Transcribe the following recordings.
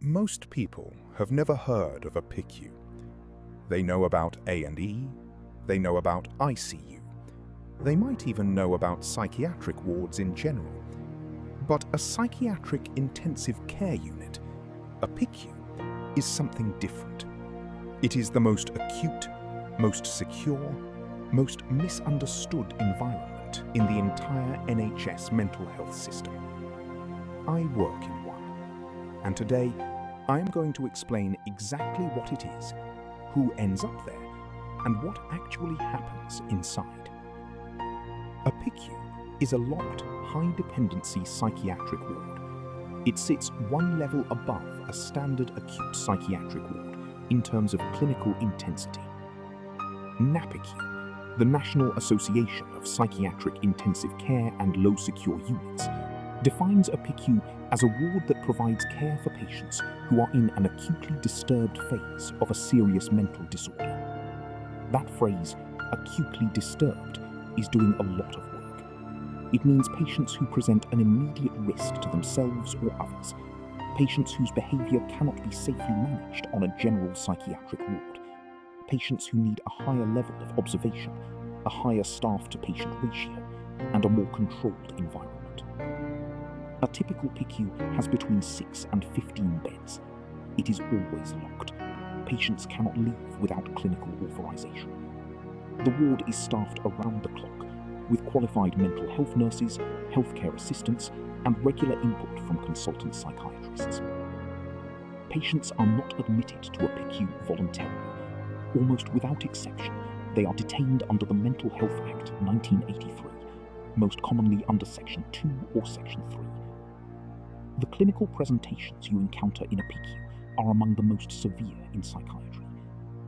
Most people have never heard of a PICU. They know about A&E, they know about ICU, they might even know about psychiatric wards in general. But a Psychiatric Intensive Care Unit, a PICU, is something different. It is the most acute, most secure, most misunderstood environment in the entire NHS mental health system. I work in one, and today I am going to explain exactly what it is, who ends up there, and what actually happens inside. A PICU is a locked, high-dependency psychiatric ward. It sits one level above a standard acute psychiatric ward in terms of clinical intensity. NAPICU, the National Association of Psychiatric Intensive Care and Low Secure Units, defines a PICU as a ward that provides care for patients who are in an acutely disturbed phase of a serious mental disorder. That phrase, acutely disturbed, is doing a lot of work. It means patients who present an immediate risk to themselves or others, patients whose behavior cannot be safely managed on a general psychiatric ward, patients who need a higher level of observation, a higher staff-to-patient ratio, and a more controlled environment. A typical PICU has between 6 and 15 beds. It is always locked. Patients cannot leave without clinical authorization. The ward is staffed around the clock with qualified mental health nurses, healthcare assistants, and regular input from consultant psychiatrists. Patients are not admitted to a PICU voluntarily. Almost without exception, they are detained under the Mental Health Act 1983, most commonly under Section 2 or Section 3. The clinical presentations you encounter in a PICU are among the most severe in psychiatry.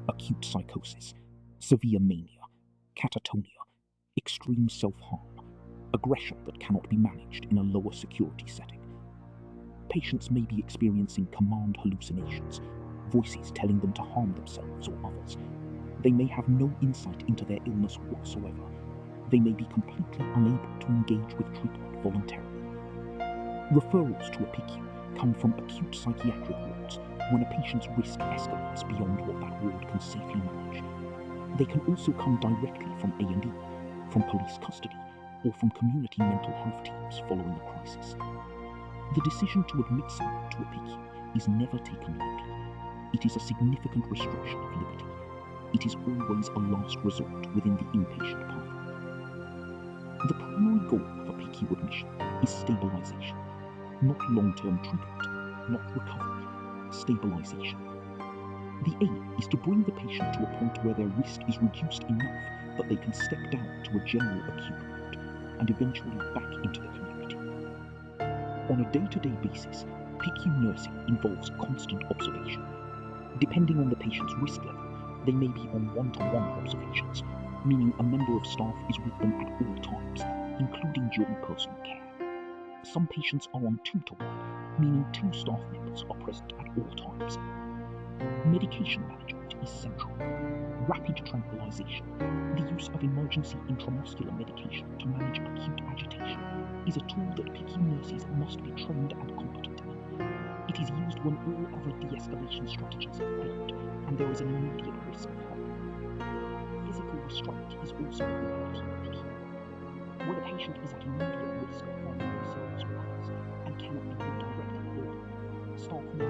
Acute psychosis, severe mania, catatonia, extreme self-harm, aggression that cannot be managed in a lower security setting. Patients may be experiencing command hallucinations, voices telling them to harm themselves or others. They may have no insight into their illness whatsoever. They may be completely unable to engage with treatment voluntarily. Referrals to a PICU come from acute psychiatric wards when a patient's risk escalates beyond what that ward can safely manage. They can also come directly from A&E, from police custody, or from community mental health teams following a crisis. The decision to admit someone to a PICU is never taken lightly. It is a significant restriction of liberty. It is always a last resort within the inpatient pathway. The primary goal of a PICU admission is stabilization. Not long-term treatment, not recovery, stabilization. The aim is to bring the patient to a point where their risk is reduced enough that they can step down to a general acute ward and eventually back into the community. On a day-to-day basis, PICU nursing involves constant observation. Depending on the patient's risk level, they may be on one-to-one observations, meaning a member of staff is with them at all times, including during personal care. Some patients are on 2-to-1, meaning 2 staff members are present at all times. Medication management is central. Rapid tranquilization, the use of emergency intramuscular medication to manage acute agitation, is a tool that PICU nurses must be trained and competent in. It is used when all other de-escalation strategies have failed and there is an immediate risk of harm. Physical restraint is also required in PICU. When a patient is at immediate risk of harming themselves or others and cannot be indirectly ordered, staff may